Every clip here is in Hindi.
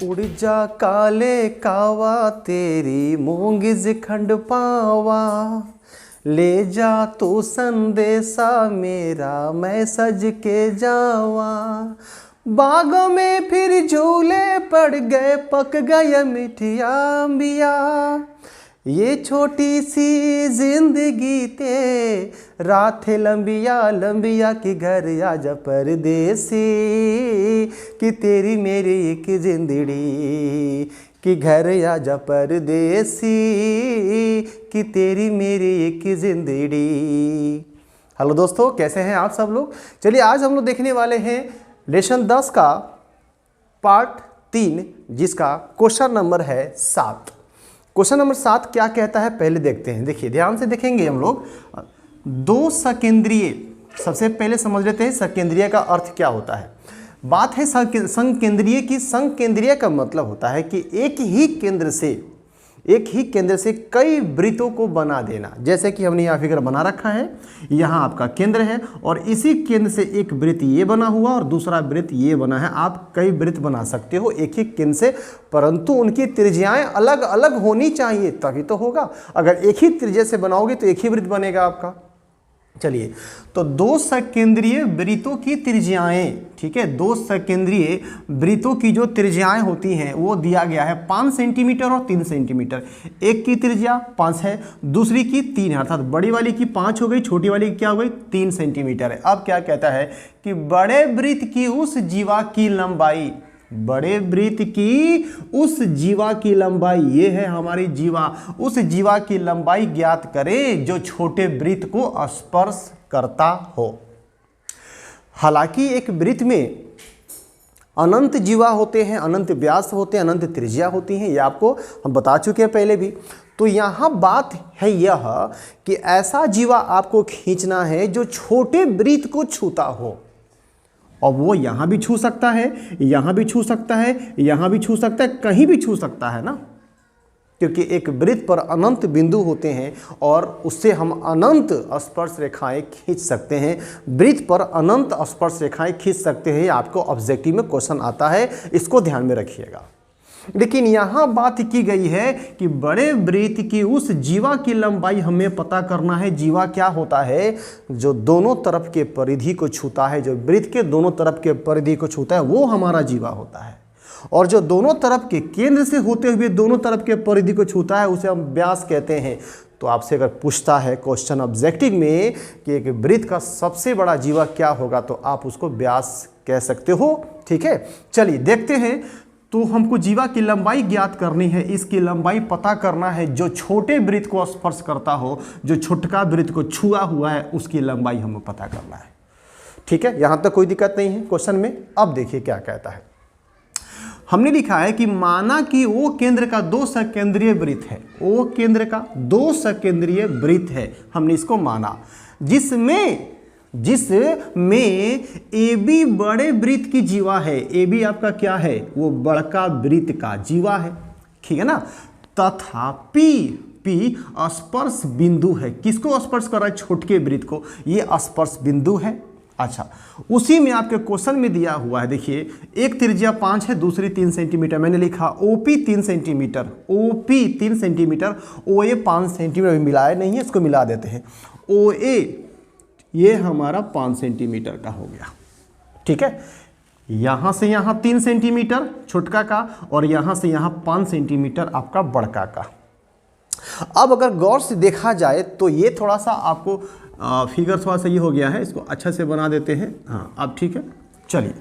उड़ जा काले कावा तेरी मूंगिज खंड पावा, ले जा तो संदेशा मेरा मैं सज के जावा। बागों में फिर झूले पड़ गए पक गए मिठिया अंबिया, ये छोटी सी जिंदगी ते रात है लंबिया लंबिया कि घर आजा परदेसी, कि तेरी मेरी एक जिंदड़ी, कि घर आजा परदेसी, कि तेरी मेरी एक जिंदड़ी। हेलो दोस्तों, कैसे हैं आप सब लोग। चलिए आज हम लोग देखने वाले हैं लेसन 10 का पार्ट 3, जिसका क्वेश्चन नंबर है 7। क्वेश्चन नंबर 7 क्या कहता है पहले देखते हैं। देखिए ध्यान से देखेंगे हम लोग। दो सकेंद्रीय, सबसे पहले समझ लेते हैं सकेंद्रीय का अर्थ क्या होता है। बात है संकेंद्रीय की। संकेंद्रीय का मतलब होता है कि एक ही केंद्र से कई वृत्तों को बना देना। जैसे कि हमने यहाँ फिगर बना रखा है, यहाँ आपका केंद्र है और इसी केंद्र से एक वृत्त ये बना हुआ और दूसरा वृत्त ये बना है। आप कई वृत्त बना सकते हो एक ही केंद्र से, परंतु उनकी त्रिज्याएं अलग अलग होनी चाहिए तभी तो होगा। अगर एक ही त्रिज्या से बनाओगे तो एक ही वृत्त बनेगा आपका। चलिए, तो दो सकेंद्रीय वृत्तों की त्रिज्याएं, ठीक है, दो सकेंद्रीय वृत्तों की जो त्रिज्याएं होती हैं वो दिया गया है 5 सेंटीमीटर और 3 सेंटीमीटर। एक की त्रिज्या 5 है, दूसरी की 3 है, अर्थात बड़ी वाली की 5 हो गई, छोटी वाली की क्या हो गई 3 सेंटीमीटर है। अब क्या कहता है कि बड़े वृत्त की उस जीवा की लंबाई, बड़े वृत्त की उस जीवा की लंबाई, ये है हमारी जीवा, उस जीवा की लंबाई ज्ञात करें जो छोटे वृत्त को स्पर्श करता हो। हालांकि एक वृत्त में अनंत जीवा होते हैं, अनंत व्यास होते हैं, अनंत त्रिज्या होती हैं, ये आपको हम बता चुके हैं पहले भी। तो यहाँ बात है यह कि ऐसा जीवा आपको खींचना है जो छोटे वृत्त को छूता हो, और वो यहाँ भी छू सकता है, यहाँ भी छू सकता है, यहाँ भी छू सकता है, कहीं भी छू सकता है ना, क्योंकि एक वृत्त पर अनंत बिंदु होते हैं और उससे हम अनंत स्पर्श रेखाएं खींच सकते हैं। वृत्त पर अनंत स्पर्श रेखाएं खींच सकते हैं। आपको ऑब्जेक्टिव में क्वेश्चन आता है, इसको ध्यान में रखिएगा। लेकिन यहाँ बात की गई है कि बड़े वृत्त की उस जीवा की लंबाई हमें पता करना है। जीवा क्या होता है, जो दोनों तरफ के परिधि को छूता है, जो वृत्त के दोनों तरफ के परिधि को छूता है वो हमारा जीवा होता है। और जो दोनों तरफ के केंद्र से होते हुए दोनों तरफ के परिधि को छूता है उसे हम व्यास कहते हैं। तो आपसे अगर पूछता है क्वेश्चन ऑब्जेक्टिव में कि एक वृत्त का सबसे बड़ा जीवा क्या होगा, तो आप उसको व्यास कह सकते हो। ठीक है, चलिए देखते हैं। तो हमको जीवा की लंबाई ज्ञात करनी है, इसकी लंबाई पता करना है जो छोटे वृत्त को स्पर्श करता हो, जो छोटका वृत्त को छुआ हुआ है उसकी लंबाई हमें पता करना है। ठीक है, यहां तक कोई दिक्कत नहीं है क्वेश्चन में। अब देखिए क्या कहता है। हमने लिखा है कि माना कि ओ केंद्र का दो सकेंद्रीय वृत्त है, ओ केंद्र का दो सकेंद्रीय वृत्त है, हमने इसको माना, जिसमें ए बी बड़े वृत्त की जीवा है। ए बी आपका क्या है, वो बड़का वृत्त का जीवा है, ठीक है ना। तथा पी स्पर्श बिंदु है। किसको स्पर्श कर रहा है, छोटके वृत्त को, ये स्पर्श बिंदु है। अच्छा, उसी में आपके क्वेश्चन में दिया हुआ है, देखिए एक त्रिज्या 5 है, दूसरी 3 सेंटीमीटर। मैंने लिखा ओपी 3 सेंटीमीटर, ओपी 3 सेंटीमीटर, ओ ए 5 सेंटीमीटर, मिलाया नहीं है, इसको मिला देते हैं। ओ ए ये हमारा 5 सेंटीमीटर का हो गया, ठीक है। यहां से यहां 3 सेंटीमीटर छोटका का और यहां से यहां 5 सेंटीमीटर आपका बड़का का। अब अगर गौर से देखा जाए तो ये थोड़ा सा आपको फिगर थोड़ा सा ये हो गया है, इसको अच्छा से बना देते हैं। हाँ अब ठीक है। चलिए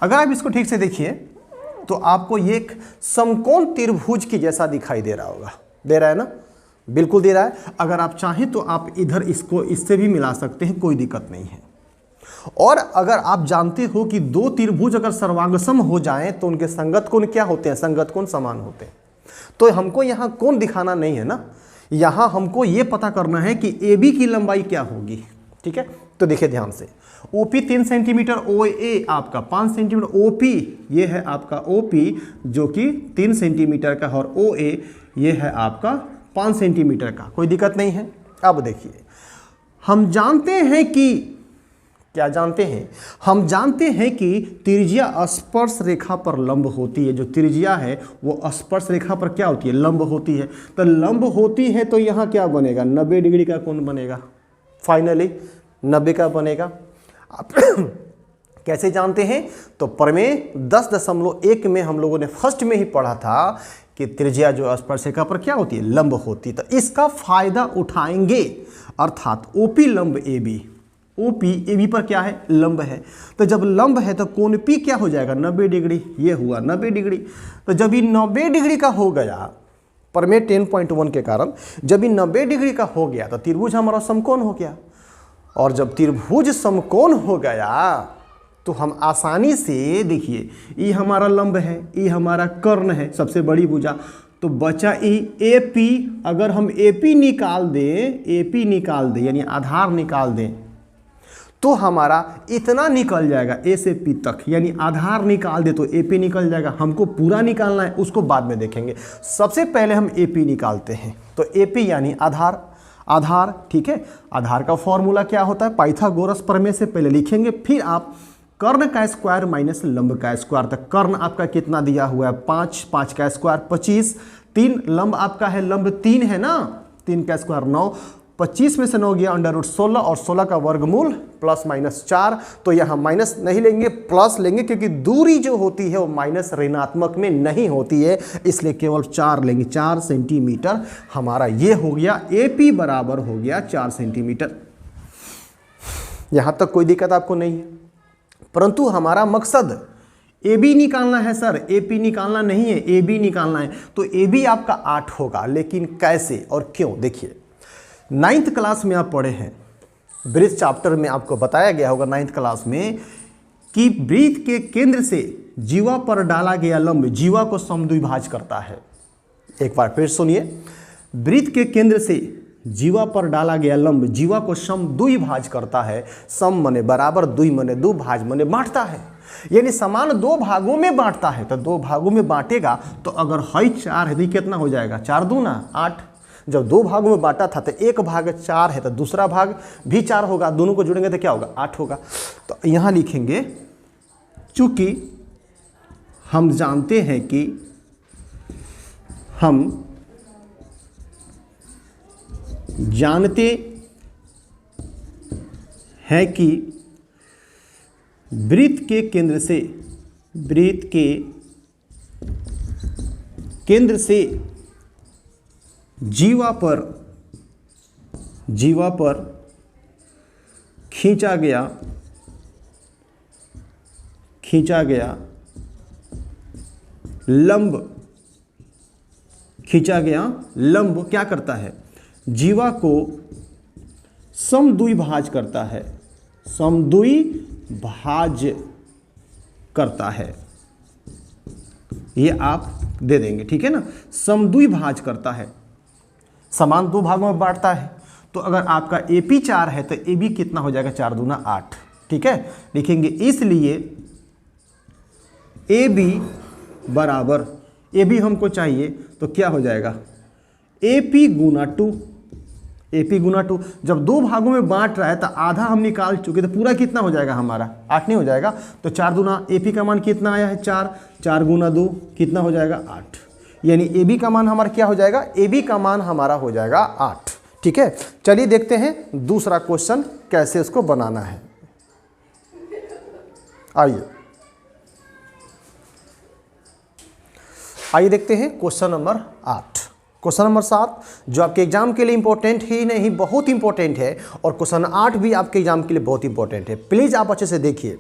अगर आप इसको ठीक से देखिए तो आपको ये एक समकोण त्रिभुज की जैसा दिखाई दे रहा होगा, दे रहा है ना, बिल्कुल दे रहा है। अगर आप चाहें तो आप इधर इसको इससे भी मिला सकते हैं, कोई दिक्कत नहीं है। और अगर आप जानते हो कि दो त्रिभुज अगर सर्वांगसम हो जाएं तो उनके संगत कोण क्या होते हैं, संगत कोण समान होते हैं। तो हमको यहाँ कोण दिखाना नहीं है ना, यहाँ हमको ये पता करना है कि ए बी की लंबाई क्या होगी, ठीक है। तो देखिए ध्यान से, ओपी 3 सेंटीमीटर, ओ ए आपका 5 सेंटीमीटर, ओपी ये है आपका ओपी जो कि 3 सेंटीमीटर का, और ओ ए ये है आपका 5 सेंटीमीटर का, कोई दिक्कत नहीं है। अब देखिए हम जानते हैं कि क्या जानते हैं? हम जानते हैं कि त्रिज्या स्पर्श रेखा पर लंब होती है। जो त्रिज्या है वो स्पर्श रेखा पर क्या होती है? लंब होती है। तो लंब होती है तो यहाँ क्या बनेगा? 90 डिग्री का कोण बनेगा। फाइनली 90 का बनेगा। कैसे जानते हैं? तो प्रमेय 10.1 में हम लोगों ने फर्स्ट में ही पढ़ा था कि त्रिज्या जो स्पर्शिका पर क्या होती है? लंब होती है। तो इसका फायदा उठाएंगे, अर्थात ओपी लंब A B, OP A B पर क्या है? लंब है। तो जब लंब है तो कोण पी क्या हो जाएगा? 90 डिग्री। ये हुआ 90 डिग्री। तो जब ये 90 डिग्री का हो गया, प्रमेय 10.1 के कारण जब ये 90 डिग्री का हो गया तो त्रिभुज हमारा समकोण हो गया। और जब त्रिभुज समकोण हो गया तो हम आसानी से, देखिए ये हमारा लंब है, ये हमारा कर्ण है, सबसे बड़ी भुजा, तो बचा ए पी। अगर हम ए पी निकाल दें, यानी आधार निकाल दें, तो हमारा इतना निकल जाएगा ए से पी तक, यानी आधार निकाल दे तो ए पी निकल जाएगा। हमको पूरा निकालना है, उसको बाद में देखेंगे। सबसे पहले हम ए पी निकालते हैं। तो ए पी यानी आधार, ठीक है। आधार का फॉर्मूला क्या होता है? पाइथागोरस प्रमेय से पहले लिखेंगे, फिर आप कर्ण का स्क्वायर माइनस लंब का स्क्वायर। तक कर्ण आपका कितना दिया हुआ है? 5 का स्क्वायर 25, 3 लंब आपका है, लंब 3 है ना, 3 का स्क्वायर 9, 25 में से 9 गया √16 और 16 का वर्गमूल प्लस माइनस 4। तो यहाँ माइनस नहीं लेंगे, प्लस लेंगे, क्योंकि दूरी जो होती है वो माइनस ऋणात्मक में नहीं होती है, इसलिए केवल 4 लेंगे। 4 सेंटीमीटर हमारा ये हो गया। ए पी बराबर हो गया 4 सेंटीमीटर। यहाँ तक कोई दिक्कत आपको नहीं है, परंतु हमारा मकसद ए बी निकालना है सर, ए पी निकालना नहीं है, ए बी निकालना है। तो ए बी आपका 8 होगा, लेकिन कैसे और क्यों? देखिए 9th क्लास में आप पढ़े हैं, वृत्त चैप्टर में आपको बताया गया होगा 9th क्लास में कि वृत्त के केंद्र से जीवा पर डाला गया लंब जीवा को समद्विभाज करता है। एक बार फिर सुनिए, वृत्त के केंद्र से जीवा पर डाला गया लंब जीवा को समद्विभाज करता है। सम मने बराबर, द्वि मने दो, भाज मने बांटता है, यानी समान 2 भागों में बांटता है। तो 2 भागों में बांटेगा तो अगर है 4 है तो कितना हो जाएगा? 4 दूना 8। जब 2 भागों में बांटा था तो एक भाग 4 है तो दूसरा भाग भी 4 होगा, दोनों को जोड़ेंगे तो क्या होगा? 8 होगा। तो यहाँ लिखेंगे, चूंकि हम जानते हैं कि वृत्त के केंद्र से जीवा पर खींचा गया लंब क्या करता है? जीवा को समद्विभाज करता है। ये आप दे देंगे, ठीक है ना। समद्विभाज करता है, समान 2 भागों में बांटता है। तो अगर आपका ए पी 4 है तो ए बी कितना हो जाएगा? 4 दूना 8, ठीक है। लिखेंगे इसलिए ए बी बराबर, ए बी हमको चाहिए तो क्या हो जाएगा? ए पी गुना 2। जब 2 भागों में बांट रहा है तो आधा हम निकाल चुके, तो पूरा कितना हो जाएगा हमारा? 8 नहीं हो जाएगा। तो 4 दूना, ए पी का मान कितना आया है? 4, 4 गुना 2 कितना हो जाएगा? 8। यानी ए बी का मान हमारा क्या हो जाएगा? ए बी का मान हमारा हो जाएगा 8, ठीक है। चलिए देखते हैं दूसरा क्वेश्चन कैसे उसको बनाना है। आइए देखते हैं क्वेश्चन नंबर 8। क्वेश्चन नंबर 7 जो आपके एग्जाम के लिए इंपॉर्टेंट ही नहीं, बहुत इंपॉर्टेंट है, और क्वेश्चन 8 भी आपके एग्जाम के लिए बहुत इंपॉर्टेंट है। प्लीज़ आप अच्छे से देखिए,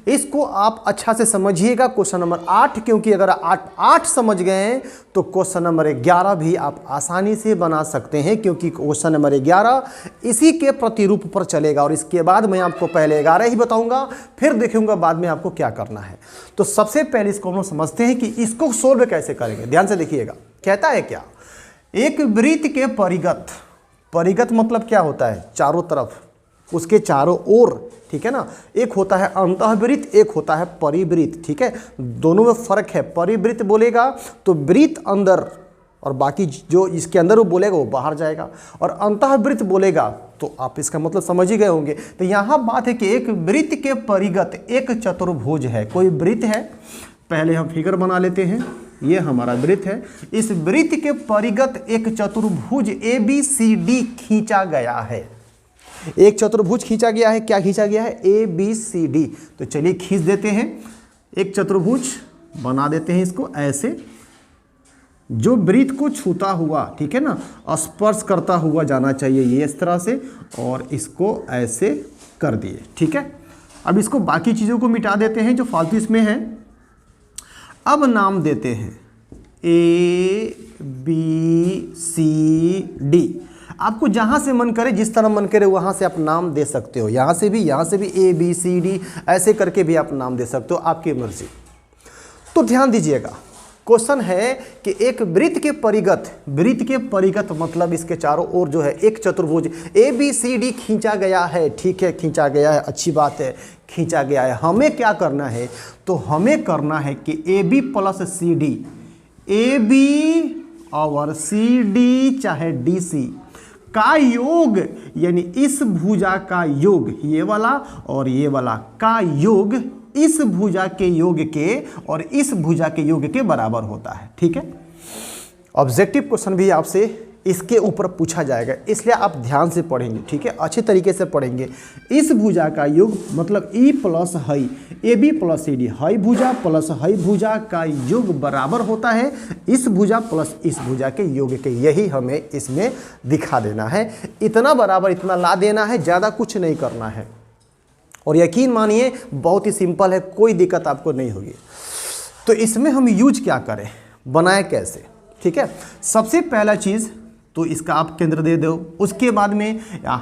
इसको आप अच्छा से समझिएगा क्वेश्चन नंबर 8, क्योंकि अगर 8 समझ गए तो क्वेश्चन नंबर 11 भी आप आसानी से बना सकते हैं, क्योंकि क्वेश्चन नंबर 11 इसी के प्रतिरूप पर चलेगा। और इसके बाद मैं आपको पहले 11 ही बताऊंगा, फिर देखूंगा बाद में आपको क्या करना है। तो सबसे पहले इसको हम लोग समझते हैं कि इसको सोल्व कैसे करेंगे। ध्यान से देखिएगा, कहता है क्या? एक वृत्त के परिगत मतलब क्या होता है? चारों तरफ, उसके चारों ओर, ठीक है ना। एक होता है अंतःवृत्त, एक होता है परिवृत्त, ठीक है। दोनों में फर्क है। परिवृत्त बोलेगा तो वृत्त अंदर और बाकी जो इसके अंदर वो बोलेगा वो बाहर जाएगा, और अंतःवृत्त बोलेगा तो आप इसका मतलब समझ ही गए होंगे। तो यहाँ बात है कि एक वृत्त के परिगत एक चतुर्भुज है। कोई वृत्त है, पहले हम फिगर बना लेते हैं, ये हमारा वृत्त है। इस वृत्त के परिगत एक चतुर्भुज ABCD खींचा गया है। एक चतुर्भुज खींचा गया है। क्या खींचा गया है? ABCD। तो चलिए खींच देते हैं, एक चतुर्भुज बना देते हैं इसको ऐसे, जो वृत्त को छूता हुआ, ठीक है ना, स्पर्श करता हुआ जाना चाहिए, ये इस तरह से, और इसको ऐसे कर दिए, ठीक है। अब इसको बाकी चीज़ों को मिटा देते हैं जो फालतू इसमें है। अब नाम देते हैं ABCD। आपको जहाँ से मन करे, जिस तरह मन करे वहाँ से आप नाम दे सकते हो। यहाँ से भी ABCD ऐसे करके भी आप नाम दे सकते हो, आपकी मर्जी। तो ध्यान दीजिएगा, क्वेश्चन है कि एक वृत्त के परिगत मतलब इसके चारों ओर जो है एक चतुर्भुज ABCD खींचा गया है। ठीक है, खींचा गया है, अच्छी बात है, खींचा गया है। हमें क्या करना है? तो हमें करना है कि AB प्लस CD, AB और CD चाहे DC का योग, यानी इस भुजा का योग, ये वाला और ये वाला का योग इस भुजा के योग के और इस भुजा के योग के बराबर होता है। ठीक है, ऑब्जेक्टिव क्वेश्चन भी आपसे इसके ऊपर पूछा जाएगा, इसलिए आप ध्यान से पढ़ेंगे। ठीक है, अच्छी तरीके से पढ़ेंगे। इस भुजा का योग मतलब E प्लस हई, AB प्लस CD, हई भुजा प्लस हई भुजा का योग बराबर होता है इस भुजा प्लस इस भुजा के योग के। यही हमें इसमें दिखा देना है। इतना बराबर इतना ला देना है, ज़्यादा कुछ नहीं करना है। और यकीन मानिए बहुत ही सिंपल है, कोई दिक्कत आपको नहीं होगी। तो इसमें हम यूज क्या करें, बनाए कैसे? ठीक है, सबसे पहला चीज़ तो इसका आप केंद्र दे दो। उसके बाद में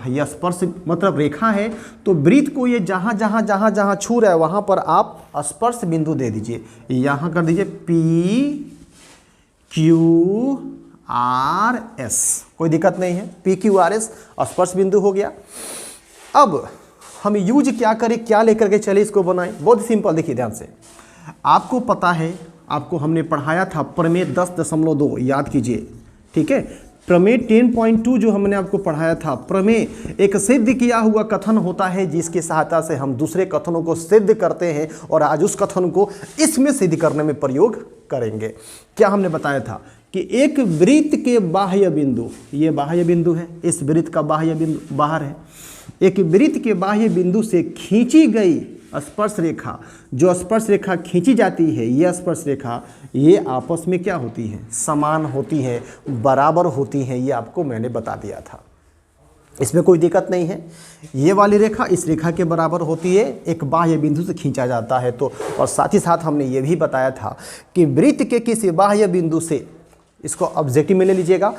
यह स्पर्श मतलब रेखा है, तो वृत्त को ये जहाँ जहाँ जहाँ जहाँ छू रहा है वहाँ पर आप स्पर्श बिंदु दे दीजिए। यहाँ कर दीजिए PQRS, कोई दिक्कत नहीं है, PQRS स्पर्श बिंदु हो गया। अब हम यूज क्या करें, क्या लेकर के चले इसको बनाएं? बहुत सिंपल, देखिए ध्यान से। आपको पता है, आपको हमने पढ़ाया था प्रमेय 10.2, याद कीजिए। ठीक है, प्रमेय 10.2 जो हमने आपको पढ़ाया था, प्रमेय एक सिद्ध किया हुआ कथन होता है जिसकी सहायता से हम दूसरे कथनों को सिद्ध करते हैं, और आज उस कथन को इसमें सिद्ध करने में प्रयोग करेंगे। क्या हमने बताया था कि एक वृत्त के बाह्य बिंदु, ये बाह्य बिंदु है, इस वृत्त का बाह्य बिंदु बाहर है, एक वृत्त के बाह्य बिंदु से खींची गई स्पर्श रेखा, जो स्पर्श रेखा खींची जाती है, ये स्पर्श रेखा, ये आपस में क्या होती है? समान होती है, बराबर होती है। ये आपको मैंने बता दिया था, इसमें कोई दिक्कत नहीं है। ये वाली रेखा इस रेखा के बराबर होती है, एक बाह्य बिंदु से खींचा जाता है। तो और साथ ही साथ हमने ये भी बताया था कि वृत्त के किसी बाह्य बिंदु से, इसको ऑब्जेक्टिव में ले लीजिएगा,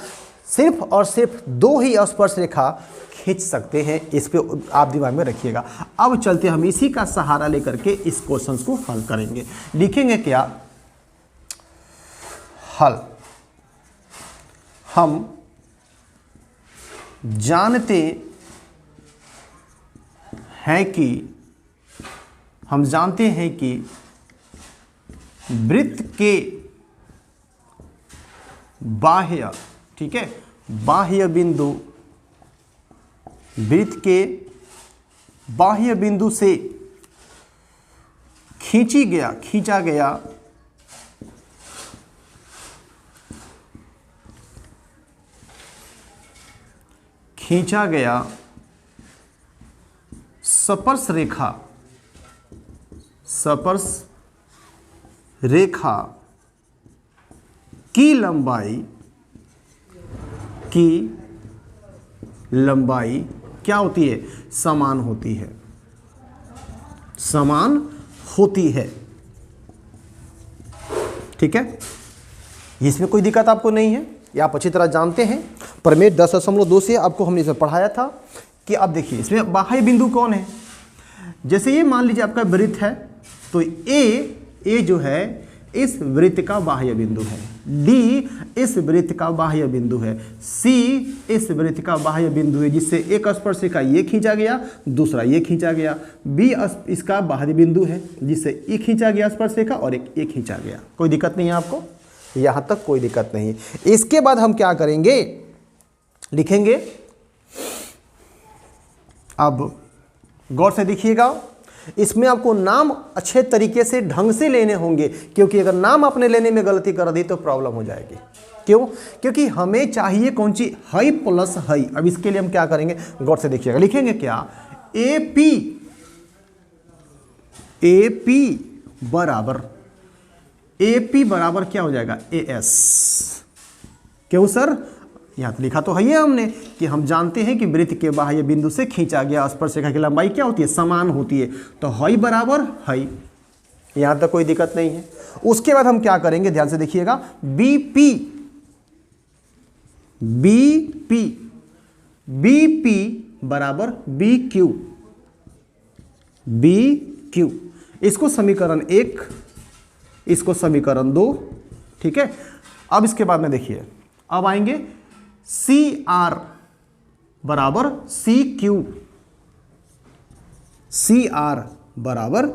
सिर्फ और सिर्फ दो ही स्पर्श रेखा खींच सकते हैं। इस पे आप दिमाग में रखिएगा। अब चलते हम इसी का सहारा लेकर के इस क्वेश्चन को हल करेंगे। लिखेंगे क्या? हल। हम जानते हैं कि वृत्त के बाह्य, ठीक है, बाह्य बिंदु, वृत्त के बाह्य बिंदु से खींचा गया स्पर्श रेखा की लंबाई क्या होती है? समान होती है। ठीक है, इसमें कोई दिक्कत आपको नहीं है, ये आप अच्छी तरह जानते हैं। प्रमेय 10.2 से आपको हमने इसमें पढ़ाया था कि अब देखिए इसमें बाह्य बिंदु कौन है। जैसे ये मान लीजिए आपका वृत्त है, तो ए जो है इस वृत्त का बाह्य बिंदु है, D इस वृत्त का बाह्य बिंदु है, C इस वृत्त का बाह्य बिंदु है, जिससे एक स्पर्श रेखा ये खींचा गया, दूसरा ये खींचा गया, B इसका बाह्य बिंदु है जिससे E खींचा गया स्पर्श रेखा और एक ए खींचा गया। कोई दिक्कत नहीं है आपको। यहां तक कोई दिक्कत नहीं। इसके बाद हम क्या करेंगे, लिखेंगे। अब गौर से देखिएगा, इसमें आपको नाम अच्छे तरीके से ढंग से लेने होंगे, क्योंकि अगर नाम आपने लेने में गलती कर दी तो प्रॉब्लम हो जाएगी। क्यों? क्योंकि हमें चाहिए कौन सी, हाई प्लस हाई। अब इसके लिए हम क्या करेंगे, गौर से देखिएगा, लिखेंगे क्या, AP बराबर क्या हो जाएगा, AS। क्यों सर? यहाँ तो लिखा तो है हमने कि हम जानते हैं कि वृत्त के बाह्य बिंदु से खींचा गया स्पर्शरेखा की लंबाई क्या होती है, समान होती है। तो हाई बराबर हाई, यहाँ तक कोई दिक्कत नहीं है। उसके बाद हम क्या करेंगे, ध्यान से देखिएगा, BP बराबर BQ। इसको समीकरण 1, इसको समीकरण 2, ठीक है। अब इसके बाद में देखिए, अब आएंगे CR बराबर CQ, CR बराबर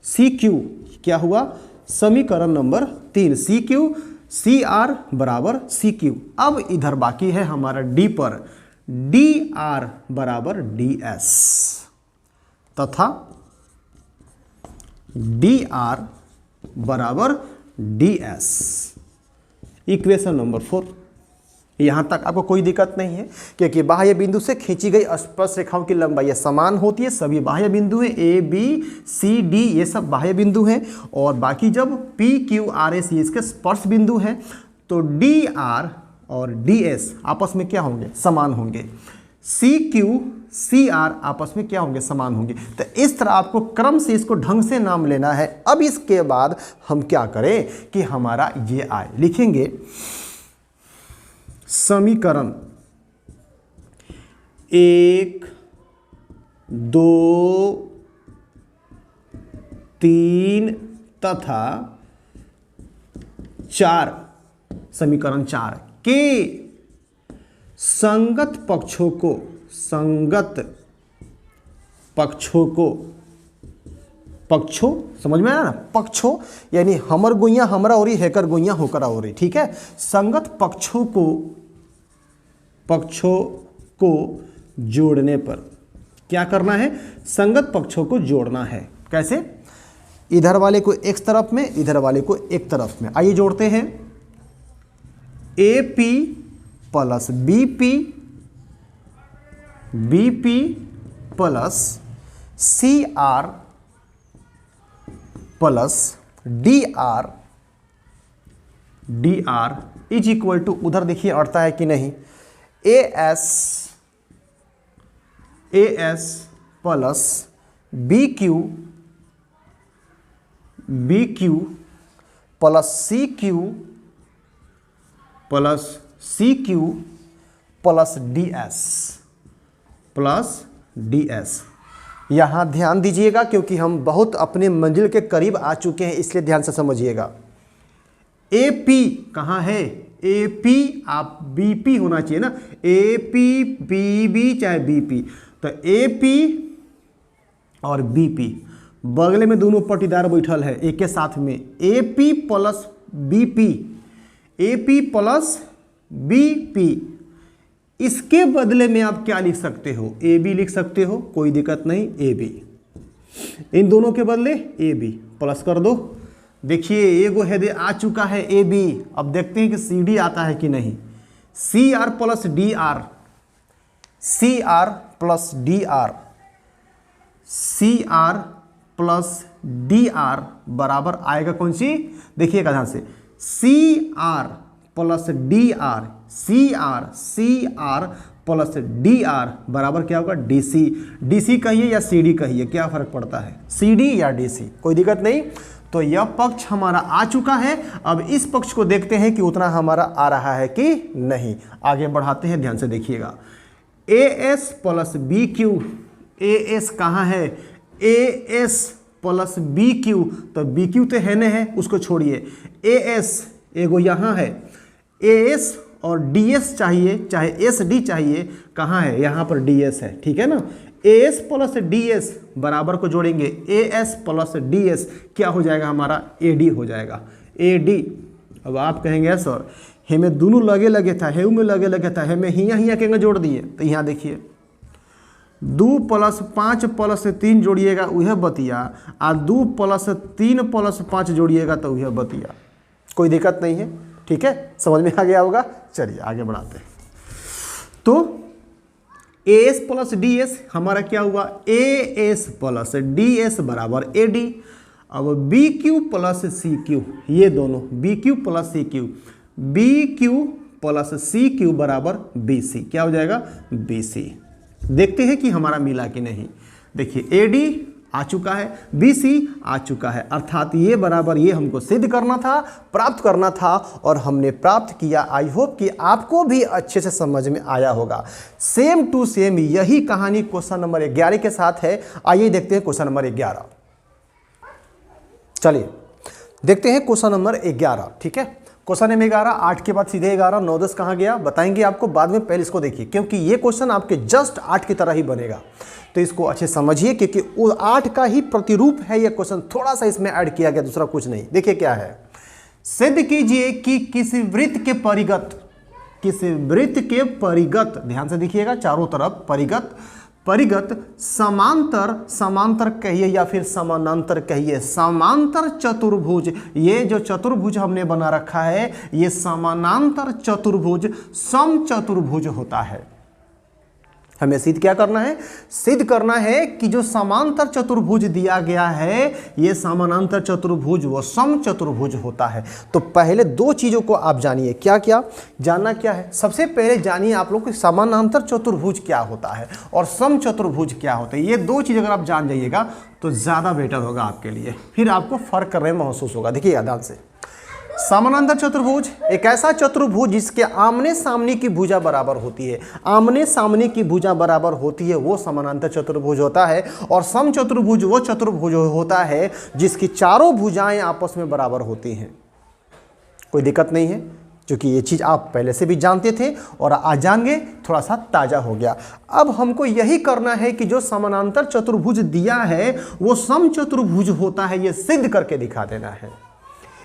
CQ, क्या हुआ, समीकरण नंबर 3, CR बराबर CQ। अब इधर बाकी है हमारा D पर, DR बराबर DS तथा DR बराबर DS। Equation number 4। यहां तक आपको कोई दिक्कत नहीं है, क्योंकि बाह्य बिंदु से खींची गई स्पर्श रेखाओं की लंबाई समान होती है। सभी बाह्य बिंदु हैं, ABCD ये सब बाह्य बिंदु हैं, और बाकी जब PQRS ये इसके स्पर्श बिंदु हैं, तो DR और DS आपस में क्या होंगे, समान होंगे। CR आपस में क्या होंगे, समान होंगे। तो इस तरह आपको क्रम से इसको ढंग से नाम लेना है। अब इसके बाद हम क्या करें कि हमारा ये आए, लिखेंगे समीकरण 1, 2, 3 तथा 4, समीकरण 4 के संगत पक्षों समझ में आया ना, पक्षों यानी हमर गुइया हमरा ओरी, हेकर गुइया होकर ओरी, ठीक है। संगत पक्षों को जोड़ने पर क्या करना है, संगत पक्षों को जोड़ना है। कैसे? इधर वाले को एक तरफ में, इधर वाले को एक तरफ में। आइए जोड़ते हैं, AP plus BP plus CR plus DR is equal to, उधर देखिए अड़ता है कि नहीं, AS plus BQ plus CQ plus DS। यहाँ ध्यान दीजिएगा, क्योंकि हम बहुत अपने मंजिल के करीब आ चुके हैं, इसलिए ध्यान से समझिएगा। AP कहाँ है, AP आप BP होना चाहिए ना, AP BB चाहे BP, तो AP और BP बगले में दोनों पटीदार बैठल है एक के साथ में, AP प्लस BP। इसके बदले में आप क्या लिख सकते हो, AB लिख सकते हो, कोई दिक्कत नहीं, AB। इन दोनों के बदले AB प्लस कर दो। देखिए एगो हेड आ चुका है AB। अब देखते हैं कि CD आता है कि नहीं। CR प्लस DR बराबर आएगा कौन सी, देखिएगा ध्यान से, CR plus DR plus DR बराबर क्या होगा, DC कहिए या CD कहिए, क्या फर्क पड़ता है, CD या DC, कोई दिक्कत नहीं। तो यह पक्ष हमारा आ चुका है। अब इस पक्ष को देखते हैं कि उतना हमारा आ रहा है कि नहीं। आगे बढ़ाते हैं, ध्यान से देखिएगा। AS प्लस BQ, AS कहाँ है, AS प्लस BQ, तो BQ तो है न है, उसको छोड़िए। AS एगो यहाँ है, AS और DS चाहिए, चाहे SD चाहिए, कहाँ है, यहाँ पर DS है, ठीक है ना। AS प्लस DS बराबर को जोड़ेंगे, AS प्लस DS क्या हो जाएगा हमारा, AD हो जाएगा। AD अब आप कहेंगे सर हमें दोनों लगे लगे था, हेऊ में लगे लगे था, हमें हियाँ हियाँ के जोड़ दिए। तो यहाँ देखिए 2 + 5 + 3 जोड़िएगा वह बतिया, आ 2 + 3 + 5 जोड़िएगा तो वह बतिया। कोई दिक्कत नहीं है, ठीक है, समझ में आ गया होगा। चलिए आगे बढ़ाते हैं। तो AS + DS हमारा क्या हुआ, AS + DS = AD। अब BQ + CQ, ये दोनों BQ + CQ, BQ + CQ = BC, क्या हो जाएगा BC। देखते हैं कि हमारा मिला कि नहीं। देखिए AD आ चुका है, BC आ चुका है, अर्थात ये बराबर ये हमको सिद्ध करना था, प्राप्त करना था और हमने प्राप्त किया। आई होप कि आपको भी अच्छे से समझ में आया होगा। सेम टू सेम यही कहानी क्वेश्चन नंबर 11 के साथ है। आइए देखते हैं क्वेश्चन नंबर 11। चलिए देखते हैं क्वेश्चन नंबर 11, ठीक है। क्वेश्चन नंबर 11, 8 के बाद सीधे 11, 9 10 कहाँ गया बताएंगे आपको बाद में, पहले इसको देखिए क्योंकि ये क्वेश्चन आपके जस्ट 8 की तरह ही बनेगा। तो इसको अच्छे समझिए क्योंकि वो 8 का ही प्रतिरूप है ये क्वेश्चन, थोड़ा सा इसमें ऐड किया गया, दूसरा कुछ नहीं। देखिए क्या है, सिद्ध कीजिए कि किसी वृत्त के परिगत, ध्यान से देखिएगा चारों तरफ, परिगत समांतर कहिए या फिर समानांतर कहिए, समांतर चतुर्भुज, ये जो चतुर्भुज हमने बना रखा है ये समानांतर चतुर्भुज समचतुर्भुज होता है। हमें सिद्ध क्या करना है, सिद्ध करना है कि जो समांतर चतुर्भुज दिया गया है ये समानांतर चतुर्भुज वो समचतुर्भुज होता है। तो पहले 2 चीजों को आप जानिए। क्या क्या जानना क्या है, सबसे पहले जानिए आप लोग कि समानांतर चतुर्भुज क्या होता है और समचतुर्भुज क्या होता है। ये 2 चीज अगर आप जान जाइएगा तो ज्यादा बेटर होगा आपके लिए, फिर आपको फर्क करने में महसूस होगा। देखिए ध्यान से, समानांतर चतुर्भुज एक ऐसा चतुर्भुज जिसके आमने सामने की भुजा बराबर होती है, आमने सामने की भुजा बराबर होती है वो समानांतर चतुर्भुज होता है। और समचतुर्भुज वो चतुर्भुज होता है जिसकी चारों भुजाएं आपस में बराबर होती हैं। कोई दिक्कत नहीं है, क्योंकि ये चीज आप पहले से भी जानते थे और आज जान गए, थोड़ा सा ताजा हो गया। अब हमको यही करना है कि जो समानांतर चतुर्भुज दिया है वो समचतुर्भुज होता है, ये सिद्ध करके दिखा देना है।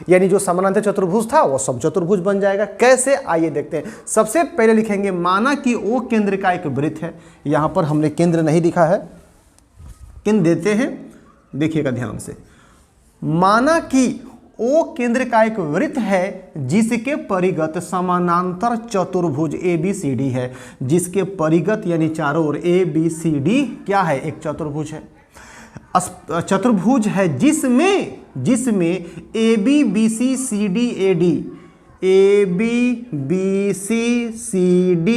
यानी जो समानांतर चतुर्भुज था वो समचतुर्भुज बन जाएगा। कैसे, आइए देखते हैं। सबसे पहले लिखेंगे माना कि O केंद्र का एक वृत्त है। यहां पर हमने केंद्र नहीं लिखा है, केंद्र देते हैं, देखिएगा ध्यान से। माना कि O केंद्र का एक वृत्त है जिसके परिगत समानांतर चतुर्भुज ABCD है, जिसके परिगत यानी चारों ओर ABCD क्या है, एक चतुर्भुज है, चतुर्भुज है जिसमें AB BC CD AD, AB BC CD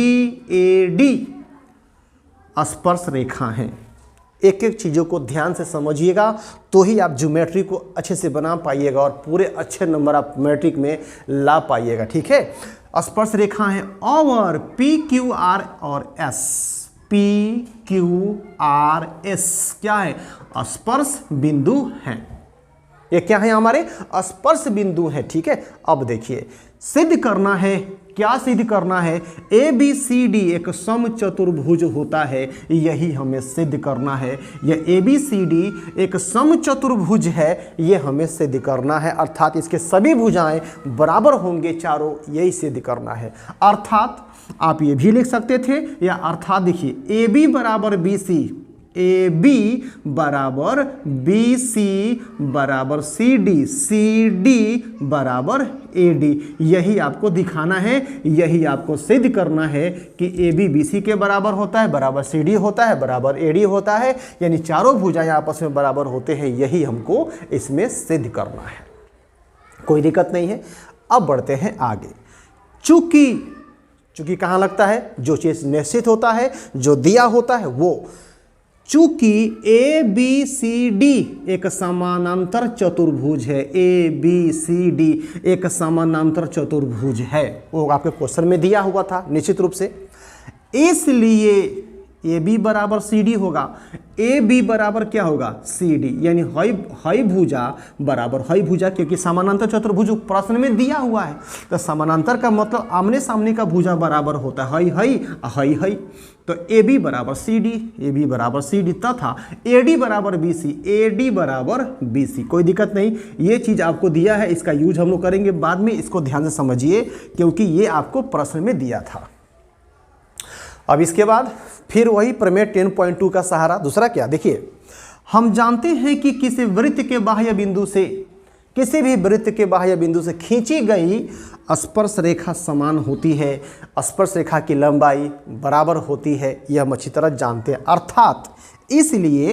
AD स्पर्श रेखा हैं। एक एक चीज़ों को ध्यान से समझिएगा तो ही आप ज्योमेट्री को अच्छे से बना पाइएगा और पूरे अच्छे नंबर आप मैट्रिक में ला पाइएगा, ठीक है। स्पर्श रेखा है और PQR और S, PQRS क्या है, स्पर्श बिंदु हैं। ये क्या है, हमारे स्पर्श बिंदु हैं, ठीक है। अब देखिए सिद्ध करना है, क्या सिद्ध करना है, ABCD एक समचतुर्भुज होता है, यही हमें सिद्ध करना है। यह ABCD एक समचतुर्भुज है, ये हमें सिद्ध करना है, अर्थात इसके सभी भुजाएं बराबर होंगे चारों, यही सिद्ध करना है। अर्थात आप ये भी लिख सकते थे, या अर्थात देखिए AB बराबर BC, AB बराबर BC बराबर CD, CD बराबर AD, यही आपको दिखाना है, यही आपको सिद्ध करना है कि AB BC के बराबर होता है, बराबर CD होता है, बराबर AD होता है, यानी चारों भुजाएं आपस में बराबर होते हैं, यही हमको इसमें सिद्ध करना है। कोई दिक्कत नहीं है। अब बढ़ते हैं आगे। चूंकि कहाँ लगता है, जो चीज निश्चित होता है, जो दिया होता है वो। चूंकि ABCD एक समानांतर चतुर्भुज है, ABCD एक समानांतर चतुर्भुज है, वो आपके क्वेश्चन में दिया हुआ था निश्चित रूप से। ए बी बराबर सी डी होगा। ए बी बराबर क्या होगा, सी डी, यानी हई भुजा बराबर हई भुजा, क्योंकि समानांतर चतुर्भुज प्रश्न में दिया हुआ है। तो समानांतर का मतलब आमने सामने का भुजा बराबर होता है हई हई हई। तो ए बी बराबर सी डी, ए बी बराबर सी डी, तथा ए डी बराबर बी सी, ए डी बराबर बी सी। कोई दिक्कत नहीं, ये चीज़ आपको दिया है, इसका यूज हम लोग करेंगे बाद में, इसको ध्यान से समझिए क्योंकि ये आपको प्रश्न में दिया था। अब इसके बाद फिर वही प्रमेय 10.2 का सहारा। दूसरा क्या, देखिए हम जानते हैं कि किसी वृत्त के बाह्य बिंदु से, किसी भी वृत्त के बाह्य बिंदु से खींची गई स्पर्श रेखा समान होती है, स्पर्श रेखा की लंबाई बराबर होती है, यह हम अच्छी तरह जानते हैं। अर्थात इसलिए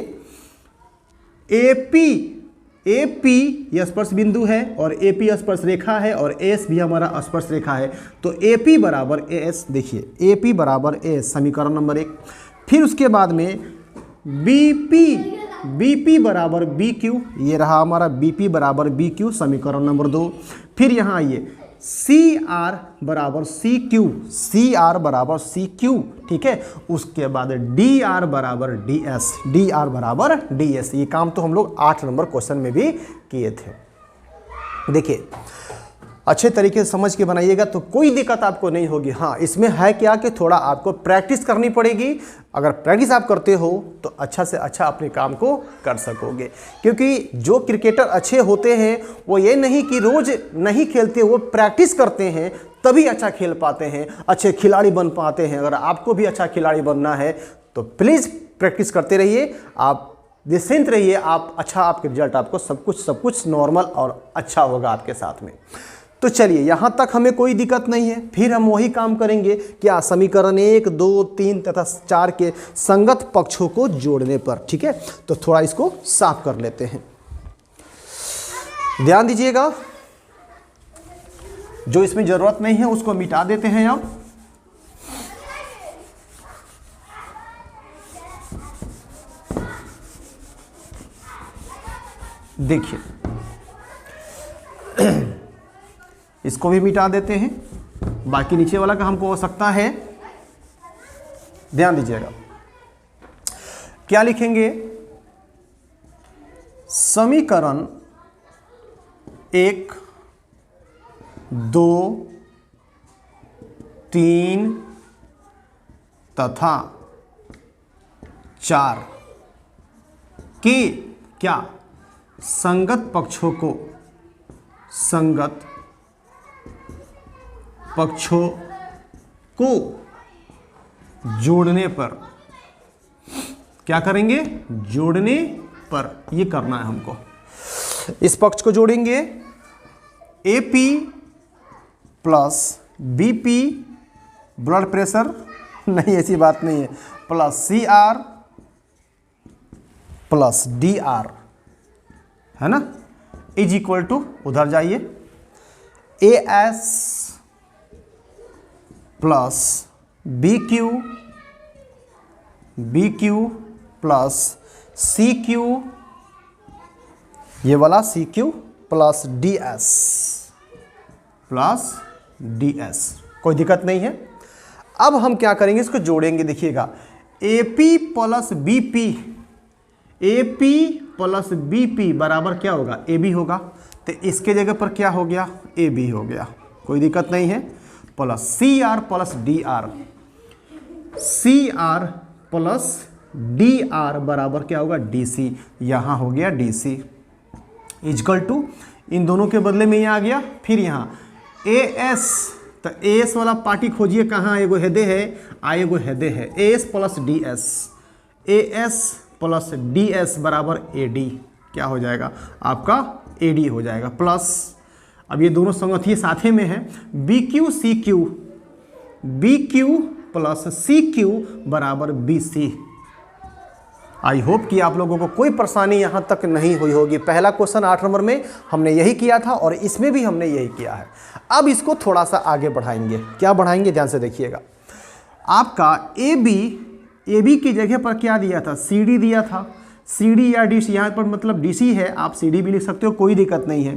AP यह स्पर्श बिंदु है और AP स्पर्श रेखा है और AS भी हमारा स्पर्श रेखा है। तो AP बराबर AS, देखिए AP बराबर AS समीकरण नंबर 1। फिर उसके बाद में BP बराबर BQ, ये रहा हमारा BP बराबर BQ समीकरण नंबर 2। फिर यहाँ आइए CR बराबर CR बराबर CQ, ठीक है। उसके बाद DR बराबर DS। ये काम तो हम लोग 8 नंबर क्वेश्चन में भी किए थे। देखिए अच्छे तरीके से समझ के बनाइएगा तो कोई दिक्कत आपको नहीं होगी। हाँ, इसमें है क्या कि थोड़ा आपको प्रैक्टिस करनी पड़ेगी। अगर प्रैक्टिस आप करते हो तो अच्छा से अच्छा अपने काम को कर सकोगे, क्योंकि जो क्रिकेटर अच्छे होते हैं वो ये नहीं कि रोज़ नहीं खेलते, वो प्रैक्टिस करते हैं तभी अच्छा खेल पाते हैं, अच्छे खिलाड़ी बन पाते हैं। अगर आपको भी अच्छा खिलाड़ी बनना है तो प्लीज़ प्रैक्टिस करते रहिए, आप निश्चिंत रहिए, आप अच्छा आपके रिजल्ट, आपको सब कुछ नॉर्मल और अच्छा होगा आपके साथ में। तो चलिए यहाँ तक हमें कोई दिक्कत नहीं है। फिर हम वही काम करेंगे क्या, समीकरण 1, 2, 3 तथा 4 के संगत पक्षों को जोड़ने पर, ठीक है। तो थोड़ा इसको साफ कर लेते हैं, ध्यान दीजिएगा। जो इसमें जरूरत नहीं है उसको मिटा देते हैं अब। देखिए इसको भी मिटा देते हैं, बाकी नीचे वाला का हमको आवश्यकता है। ध्यान दीजिएगा क्या लिखेंगे, समीकरण 1, 2, 3 तथा 4 के क्या संगत पक्षों को जोड़ने पर, क्या करेंगे, जोड़ने पर ये करना है हमको। इस पक्ष को जोड़ेंगे AP plus BP, blood pressure नहीं, ऐसी बात नहीं है, प्लस CR प्लस DR, है ना, इज इक्वल टू, उधर जाइए, AS plus BQ plus CQ, ये वाला CQ प्लस DS। कोई दिक्कत नहीं है। अब हम क्या करेंगे, इसको जोड़ेंगे। देखिएगा AP प्लस BP बराबर क्या होगा, AB होगा। तो इसके जगह पर क्या हो गया, AB हो गया, कोई दिक्कत नहीं है। प्लस CR प्लस DR बराबर क्या होगा, DC, यहाँ हो गया DC इजकल टू, इन दोनों के बदले में ये आ गया। फिर यहाँ AS, तो AS वाला पार्टी खोजिए कहाँ, एगो हेदे है, एगो हेदे है, AS प्लस DS बराबर AD, क्या हो जाएगा आपका, AD हो जाएगा। प्लस अब ये दोनों संगति साथे में है, BQ प्लस CQ बराबर BC। आई होप कि आप लोगों को कोई परेशानी यहाँ तक नहीं हुई होगी। पहला क्वेश्चन 8 नंबर में हमने यही किया था और इसमें भी हमने यही किया है। अब इसको थोड़ा सा आगे बढ़ाएंगे। क्या बढ़ाएंगे, ध्यान से देखिएगा। आपका AB की जगह पर क्या दिया था, CD दिया था, CD या DC, यहाँ पर मतलब DC है, आप CD भी लिख सकते हो, कोई दिक्कत नहीं है।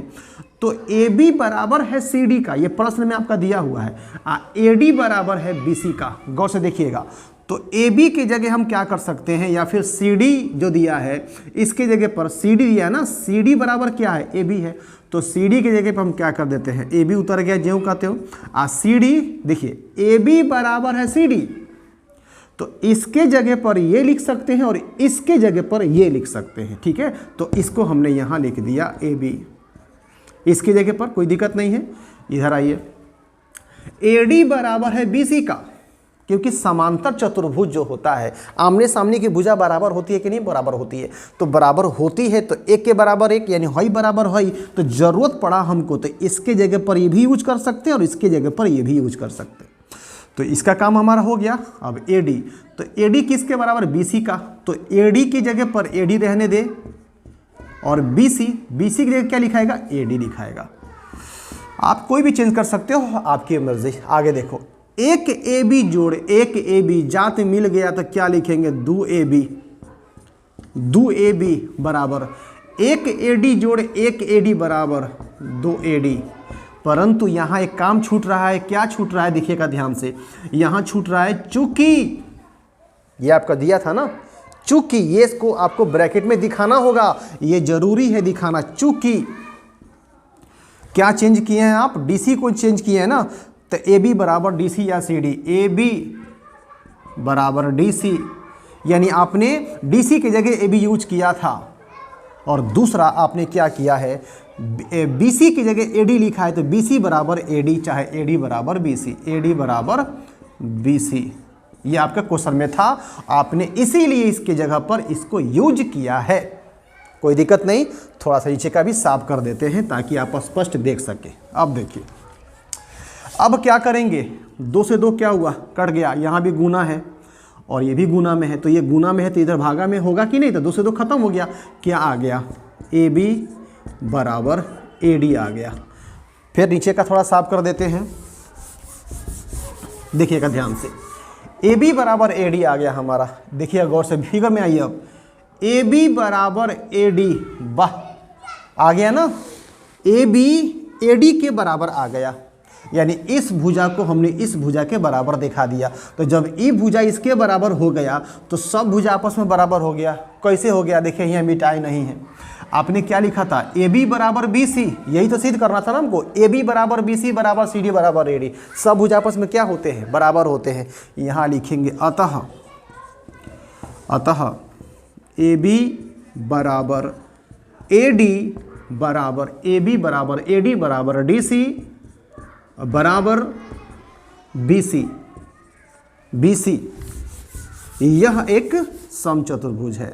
तो AB बराबर है CD का, ये प्रश्न में आपका दिया हुआ है, AD बराबर है BC का। गौर से देखिएगा, तो ए बी की जगह हम क्या कर सकते हैं, या फिर सी डी जो दिया है इसके जगह पर सी डी दिया है ना, सी डी बराबर क्या है, ए बी है, तो सी डी की जगह पर हम क्या कर देते हैं, ए बी उतर गया ज्यों कहते हो, सी डी देखिए ए बी बराबर है सी डी, तो इसके जगह पर ये लिख सकते हैं और इसके जगह पर ये लिख सकते हैं, ठीक है। तो इसको हमने यहाँ लिख दिया ए बी, इसकी जगह पर कोई दिक्कत नहीं है। इधर आइए, ए डी बराबर है बी सी का, क्योंकि समांतर चतुर्भुज जो होता है आमने सामने की भुजा बराबर होती है कि नहीं, बराबर होती है, तो बराबर होती है तो एक के बराबर एक यानी हई बराबर हई, तो जरूरत पड़ा हमको तो इसके जगह पर ये भी यूज कर सकते हैं और इसके जगह पर ये भी यूज कर सकते हैं। तो इसका काम हमारा हो गया। अब ए डी, तो ए डी किसके बराबर, बी सी का, तो ए डी की जगह पर ए डी रहने दे और बी सी की जगह क्या लिखाएगा, ए डी लिखाएगा। आप कोई भी चेंज कर सकते हो, आपकी मर्जी। आगे देखो, एक ए बी जोड़ एक ए बी जात मिल गया तो क्या लिखेंगे, दो ए बी बराबर एक ए डी जोड़ एक ए डी बराबर दो ए डी। परंतु यहाँ एक काम छूट रहा है, क्या छूट रहा है देखिएगा ध्यान से, यहाँ छूट रहा है चूंकि ये आपका दिया था ना, चूंकि ये इसको आपको ब्रैकेट में दिखाना होगा, ये जरूरी है दिखाना। चूंकि क्या चेंज किए हैं आप, डीसी को चेंज किए हैं ना, तो ए बी बराबर डी सी या सी डी, ए बी बराबर डी सी, यानी आपने डी सी की जगह ए बी यूज किया था, और दूसरा आपने क्या किया है, बी सी की जगह ए डी लिखा है, तो बी सी बराबर ए डी, चाहे ए डी बराबर बी सी, ए डी बराबर बी सी, ये आपका क्वेश्चन में था, आपने इसीलिए इसके जगह पर इसको यूज किया है। कोई दिक्कत नहीं, थोड़ा सा नीचे का भी साफ कर देते हैं ताकि आप स्पष्ट देख सके। अब देखिए, अब क्या करेंगे, 2 से 2 क्या हुआ, कट गया, यहाँ भी गुना है और ये भी गुना में है, तो ये गुना में है तो इधर भागा में होगा कि नहीं, तो 2 से 2 खत्म हो गया। क्या आ गया, ए बी बराबर ए डी आ गया। फिर नीचे का थोड़ा साफ कर देते हैं, देखिएगा ध्यान से, ए बी बराबर ए डी आ गया हमारा। देखिए गौर से फिगर में आइए, अब ए बी बराबर ए डी, वाह आ गया ना, ए बी ए डी के बराबर आ गया, यानी इस भुजा को हमने इस भुजा के बराबर दिखा दिया। तो जब ई भुजा इसके बराबर हो गया तो सब भुजा आपस में बराबर हो गया। कैसे हो गया, देखिए यहाँ मिटाई नहीं है, आपने क्या लिखा था, ए बी बराबर बी सी, यही तो सिद्ध करना था ना हमको, ए बी बराबर बी सी बराबर सी डी बराबर ए डी, सब भुजा आपस में क्या होते हैं, बराबर होते हैं। यहाँ लिखेंगे अतः ए बी बराबर ए डी बराबर ए बी बराबर ए डी बराबर डी सी बराबर बी सी, यह एक समचतुर्भुज है,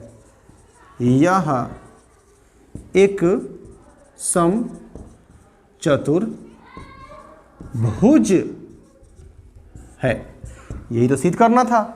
यह एक समचतुर्भुज है, यही तो सिद्ध करना था।